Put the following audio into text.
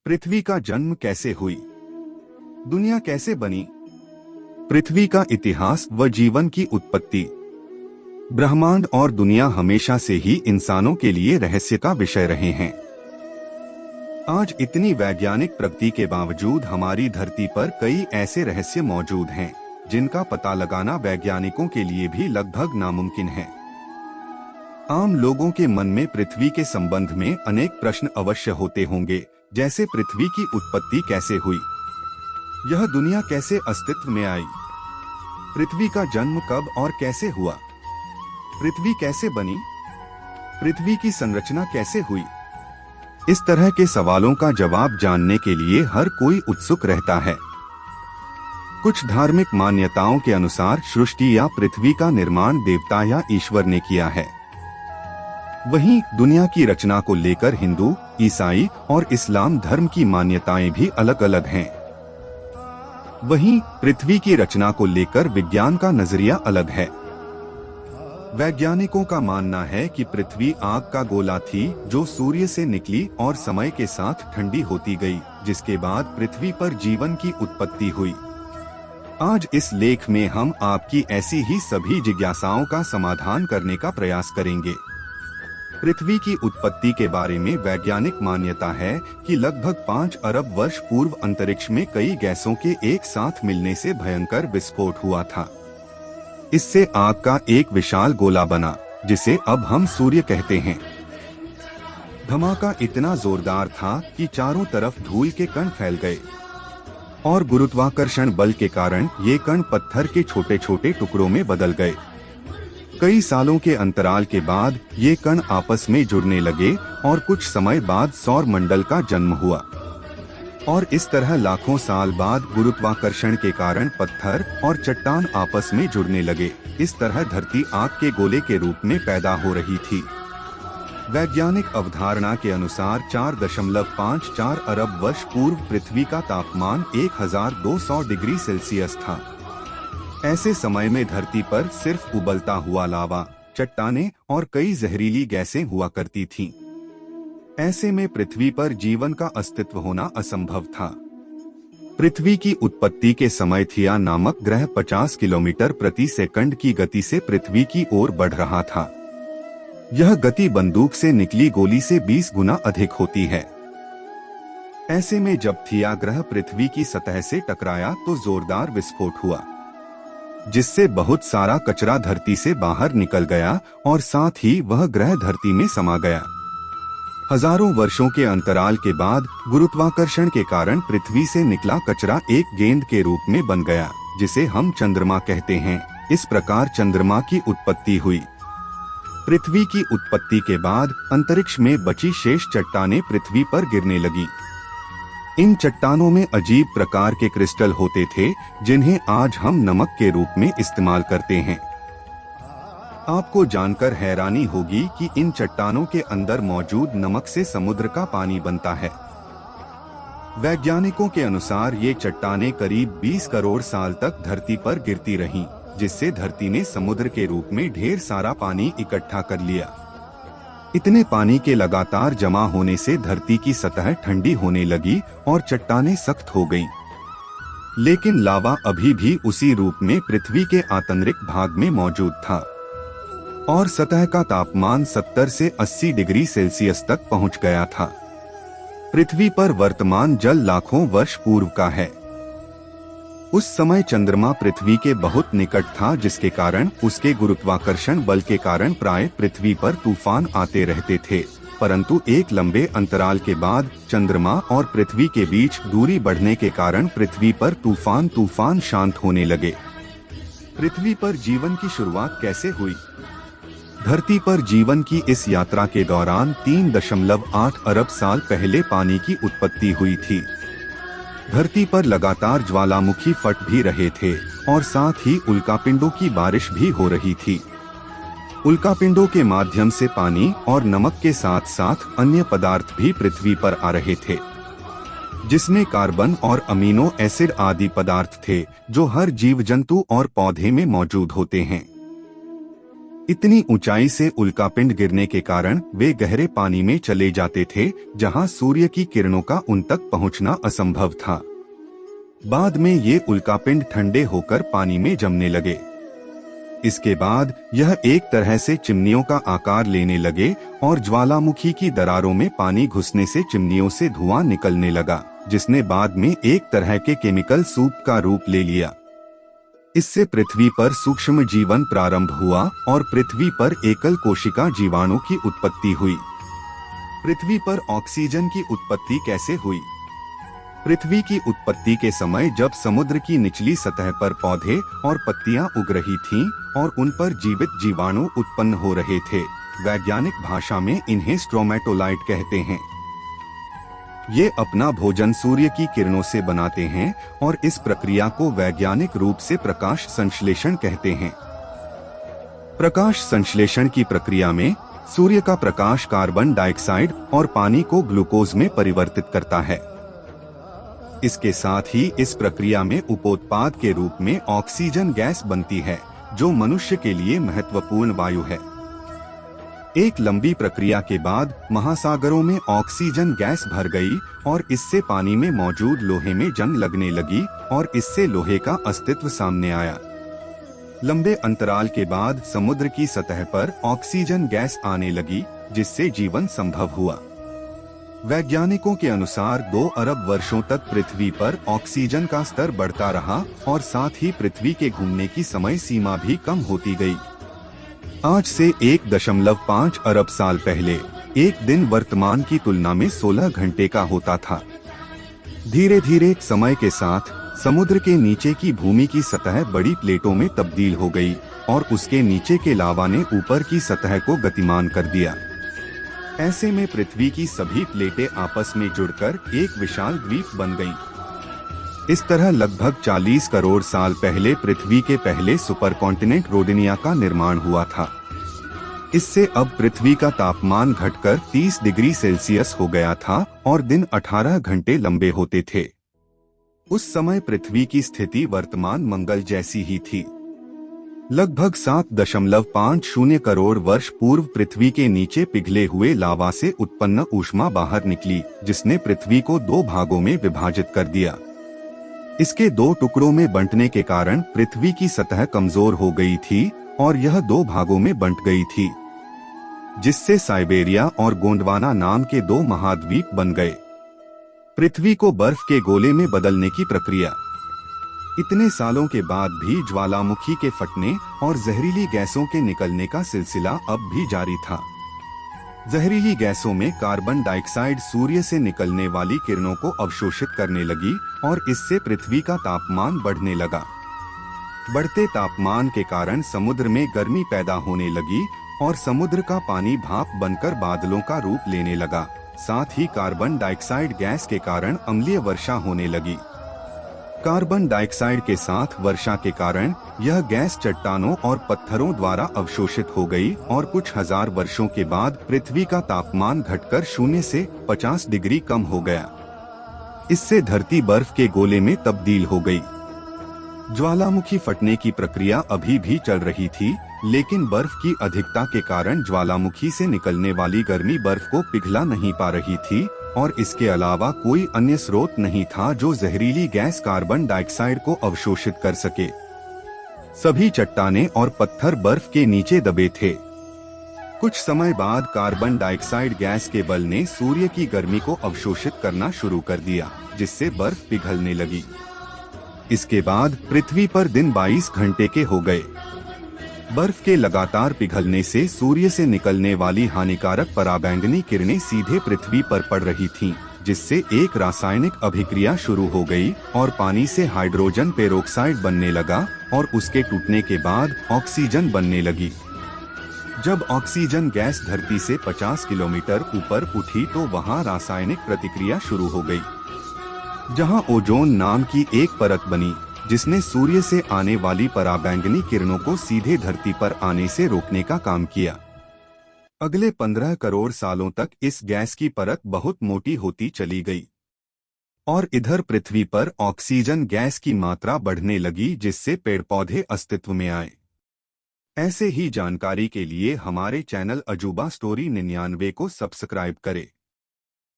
पृथ्वी का जन्म कैसे हुई? दुनिया कैसे बनी? पृथ्वी का इतिहास व जीवन की उत्पत्ति। ब्रह्मांड और दुनिया हमेशा से ही इंसानों के लिए रहस्य का विषय रहे हैं। आज इतनी वैज्ञानिक प्रगति के बावजूद हमारी धरती पर कई ऐसे रहस्य मौजूद हैं, जिनका पता लगाना वैज्ञानिकों के लिए भी लगभग नामुमकिन है। आम लोगों के मन में पृथ्वी के संबंध में अनेक प्रश्न अवश्य होते होंगे, जैसे पृथ्वी की उत्पत्ति कैसे हुई, यह दुनिया कैसे अस्तित्व में आई, पृथ्वी का जन्म कब और कैसे हुआ, पृथ्वी कैसे बनी, पृथ्वी की संरचना कैसे हुई। इस तरह के सवालों का जवाब जानने के लिए हर कोई उत्सुक रहता है। कुछ धार्मिक मान्यताओं के अनुसार सृष्टि या पृथ्वी का निर्माण देवता या ईश्वर ने किया है। वहीं दुनिया की रचना को लेकर हिंदू, ईसाई और इस्लाम धर्म की मान्यताएं भी अलग अलग हैं। वहीं पृथ्वी की रचना को लेकर विज्ञान का नजरिया अलग है। वैज्ञानिकों का मानना है कि पृथ्वी आग का गोला थी जो सूर्य से निकली और समय के साथ ठंडी होती गई, जिसके बाद पृथ्वी पर जीवन की उत्पत्ति हुई। आज इस लेख में हम आपकी ऐसी ही सभी जिज्ञासाओं का समाधान करने का प्रयास करेंगे। पृथ्वी की उत्पत्ति के बारे में वैज्ञानिक मान्यता है कि लगभग 5 अरब वर्ष पूर्व अंतरिक्ष में कई गैसों के एक साथ मिलने से भयंकर विस्फोट हुआ था। इससे आग का एक विशाल गोला बना, जिसे अब हम सूर्य कहते हैं। धमाका इतना जोरदार था कि चारों तरफ धूल के कण फैल गए और गुरुत्वाकर्षण बल के कारण ये कण पत्थर के छोटे छोटे टुकड़ों में बदल गए। कई सालों के अंतराल के बाद ये कण आपस में जुड़ने लगे और कुछ समय बाद सौर मंडल का जन्म हुआ। और इस तरह लाखों साल बाद गुरुत्वाकर्षण के कारण पत्थर और चट्टान आपस में जुड़ने लगे। इस तरह धरती आग के गोले के रूप में पैदा हो रही थी। वैज्ञानिक अवधारणा के अनुसार 4.54 अरब वर्ष पूर्व पृथ्वी का तापमान 1200 डिग्री सेल्सियस था। ऐसे समय में धरती पर सिर्फ उबलता हुआ लावा, चट्टानें और कई जहरीली गैसें हुआ करती थीं। ऐसे में पृथ्वी पर जीवन का अस्तित्व होना असंभव था। पृथ्वी की उत्पत्ति के समय थिया नामक ग्रह 50 किलोमीटर प्रति सेकंड की गति से पृथ्वी की ओर बढ़ रहा था। यह गति बंदूक से निकली गोली से 20 गुना अधिक होती है। ऐसे में जब थिया ग्रह पृथ्वी की सतह से टकराया तो जोरदार विस्फोट हुआ, जिससे बहुत सारा कचरा धरती से बाहर निकल गया और साथ ही वह ग्रह धरती में समा गया। हजारों वर्षों के अंतराल के बाद गुरुत्वाकर्षण के कारण पृथ्वी से निकला कचरा एक गेंद के रूप में बन गया, जिसे हम चंद्रमा कहते हैं। इस प्रकार चंद्रमा की उत्पत्ति हुई। पृथ्वी की उत्पत्ति के बाद अंतरिक्ष में बची शेष चट्टानें पृथ्वी पर गिरने लगी। इन चट्टानों में अजीब प्रकार के क्रिस्टल होते थे, जिन्हें आज हम नमक के रूप में इस्तेमाल करते हैं। आपको जानकर हैरानी होगी कि इन चट्टानों के अंदर मौजूद नमक से समुद्र का पानी बनता है। वैज्ञानिकों के अनुसार ये चट्टानें करीब 20 करोड़ साल तक धरती पर गिरती रहीं, जिससे धरती ने समुद्र के रूप में ढेर सारा पानी इकट्ठा कर लिया। इतने पानी के लगातार जमा होने से धरती की सतह ठंडी होने लगी और चट्टानें सख्त हो गईं। लेकिन लावा अभी भी उसी रूप में पृथ्वी के आंतरिक भाग में मौजूद था और सतह का तापमान 70 से 80 डिग्री सेल्सियस तक पहुंच गया था। पृथ्वी पर वर्तमान जल लाखों वर्ष पूर्व का है। उस समय चंद्रमा पृथ्वी के बहुत निकट था, जिसके कारण उसके गुरुत्वाकर्षण बल के कारण प्राय पृथ्वी पर तूफान आते रहते थे। परंतु एक लंबे अंतराल के बाद चंद्रमा और पृथ्वी के बीच दूरी बढ़ने के कारण पृथ्वी पर तूफान शांत होने लगे। पृथ्वी पर जीवन की शुरुआत कैसे हुई? धरती पर जीवन की इस यात्रा के दौरान 3.8 अरब साल पहले पानी की उत्पत्ति हुई थी। धरती पर लगातार ज्वालामुखी फट भी रहे थे और साथ ही उल्कापिंडों की बारिश भी हो रही थी। उल्कापिंडों के माध्यम से पानी और नमक के साथ साथ अन्य पदार्थ भी पृथ्वी पर आ रहे थे, जिसमें कार्बन और अमीनो एसिड आदि पदार्थ थे जो हर जीव जंतु और पौधे में मौजूद होते हैं। इतनी ऊंचाई से उल्कापिंड गिरने के कारण वे गहरे पानी में चले जाते थे, जहां सूर्य की किरणों का उन तक पहुंचना असंभव था। बाद में ये उल्कापिंड ठंडे होकर पानी में जमने लगे। इसके बाद यह एक तरह से चिमनियों का आकार लेने लगे और ज्वालामुखी की दरारों में पानी घुसने से चिमनियों से धुआं निकलने लगा, जिसने बाद में एक तरह के केमिकल सूप का रूप ले लिया। इससे पृथ्वी पर सूक्ष्म जीवन प्रारंभ हुआ और पृथ्वी पर एकल कोशिका जीवाणु की उत्पत्ति हुई। पृथ्वी पर ऑक्सीजन की उत्पत्ति कैसे हुई? पृथ्वी की उत्पत्ति के समय जब समुद्र की निचली सतह पर पौधे और पत्तियां उग रही थीं और उन पर जीवित जीवाणु उत्पन्न हो रहे थे, वैज्ञानिक भाषा में इन्हें स्ट्रोमेटोलाइट कहते हैं। ये अपना भोजन सूर्य की किरणों से बनाते हैं और इस प्रक्रिया को वैज्ञानिक रूप से प्रकाश संश्लेषण कहते हैं। प्रकाश संश्लेषण की प्रक्रिया में सूर्य का प्रकाश कार्बन डाइऑक्साइड और पानी को ग्लूकोज में परिवर्तित करता है। इसके साथ ही इस प्रक्रिया में उपोत्पाद के रूप में ऑक्सीजन गैस बनती है, जो मनुष्य के लिए महत्वपूर्ण वायु है। एक लंबी प्रक्रिया के बाद महासागरों में ऑक्सीजन गैस भर गई और इससे पानी में मौजूद लोहे में जंग लगने लगी और इससे लोहे का अस्तित्व सामने आया। लंबे अंतराल के बाद समुद्र की सतह पर ऑक्सीजन गैस आने लगी, जिससे जीवन संभव हुआ। वैज्ञानिकों के अनुसार 2 अरब वर्षों तक पृथ्वी पर ऑक्सीजन का स्तर बढ़ता रहा और साथ ही पृथ्वी के घूमने की समय सीमा भी कम होती गई। आज से 1.5 अरब साल पहले एक दिन वर्तमान की तुलना में 16 घंटे का होता था। धीरे धीरे समय के साथ समुद्र के नीचे की भूमि की सतह बड़ी प्लेटों में तब्दील हो गई और उसके नीचे के लावा ने ऊपर की सतह को गतिमान कर दिया। ऐसे में पृथ्वी की सभी प्लेटें आपस में जुड़कर एक विशाल द्वीप बन गईं। इस तरह लगभग 40 करोड़ साल पहले पृथ्वी के पहले सुपरकॉन्टिनेंट रोडेनिया का निर्माण हुआ था। इससे अब पृथ्वी का तापमान घटकर 30 डिग्री सेल्सियस हो गया था और दिन 18 घंटे लंबे होते थे। उस समय पृथ्वी की स्थिति वर्तमान मंगल जैसी ही थी। लगभग 7.50 करोड़ वर्ष पूर्व पृथ्वी के नीचे पिघले हुए लावा से उत्पन्न ऊष्मा बाहर निकली, जिसने पृथ्वी को 2 भागों में विभाजित कर दिया। इसके 2 टुकड़ों में बंटने के कारण पृथ्वी की सतह कमजोर हो गई थी और यह 2 भागों में बंट गई थी, जिससे साइबेरिया और गोंडवाना नाम के 2 महाद्वीप बन गए। पृथ्वी को बर्फ के गोले में बदलने की प्रक्रिया। इतने सालों के बाद भी ज्वालामुखी के फटने और जहरीली गैसों के निकलने का सिलसिला अब भी जारी था। जहरीली गैसों में कार्बन डाइऑक्साइड सूर्य से निकलने वाली किरणों को अवशोषित करने लगी और इससे पृथ्वी का तापमान बढ़ने लगा। बढ़ते तापमान के कारण समुद्र में गर्मी पैदा होने लगी और समुद्र का पानी भाप बनकर बादलों का रूप लेने लगा। साथ ही कार्बन डाइऑक्साइड गैस के कारण अम्लीय वर्षा होने लगी। कार्बन डाइऑक्साइड के साथ वर्षा के कारण यह गैस चट्टानों और पत्थरों द्वारा अवशोषित हो गई और कुछ हजार वर्षों के बाद पृथ्वी का तापमान घटकर 0 से 50 डिग्री कम हो गया। इससे धरती बर्फ के गोले में तब्दील हो गई। ज्वालामुखी फटने की प्रक्रिया अभी भी चल रही थी, लेकिन बर्फ की अधिकता के कारण ज्वालामुखी से निकलने वाली गर्मी बर्फ को पिघला नहीं पा रही थी और इसके अलावा कोई अन्य स्रोत नहीं था जो जहरीली गैस कार्बन डाइऑक्साइड को अवशोषित कर सके। सभी चट्टानें और पत्थर बर्फ के नीचे दबे थे। कुछ समय बाद कार्बन डाइऑक्साइड गैस के बल ने सूर्य की गर्मी को अवशोषित करना शुरू कर दिया, जिससे बर्फ पिघलने लगी। इसके बाद पृथ्वी पर दिन 22 घंटे के हो गए। बर्फ के लगातार पिघलने से सूर्य से निकलने वाली हानिकारक पराबैंगनी किरणें सीधे पृथ्वी पर पड़ रही थीं, जिससे एक रासायनिक अभिक्रिया शुरू हो गई और पानी से हाइड्रोजन पेरोक्साइड बनने लगा और उसके टूटने के बाद ऑक्सीजन बनने लगी। जब ऑक्सीजन गैस धरती से 50 किलोमीटर ऊपर उठी तो वहां रासायनिक प्रतिक्रिया शुरू हो गई, जहां ओजोन नाम की एक परत बनी, जिसने सूर्य से आने वाली पराबैंगनी किरणों को सीधे धरती पर आने से रोकने का काम किया। अगले 15 करोड़ सालों तक इस गैस की परत बहुत मोटी होती चली गई और इधर पृथ्वी पर ऑक्सीजन गैस की मात्रा बढ़ने लगी, जिससे पेड़ पौधे अस्तित्व में आए। ऐसे ही जानकारी के लिए हमारे चैनल अजूबा स्टोरी 99 को सब्सक्राइब करें।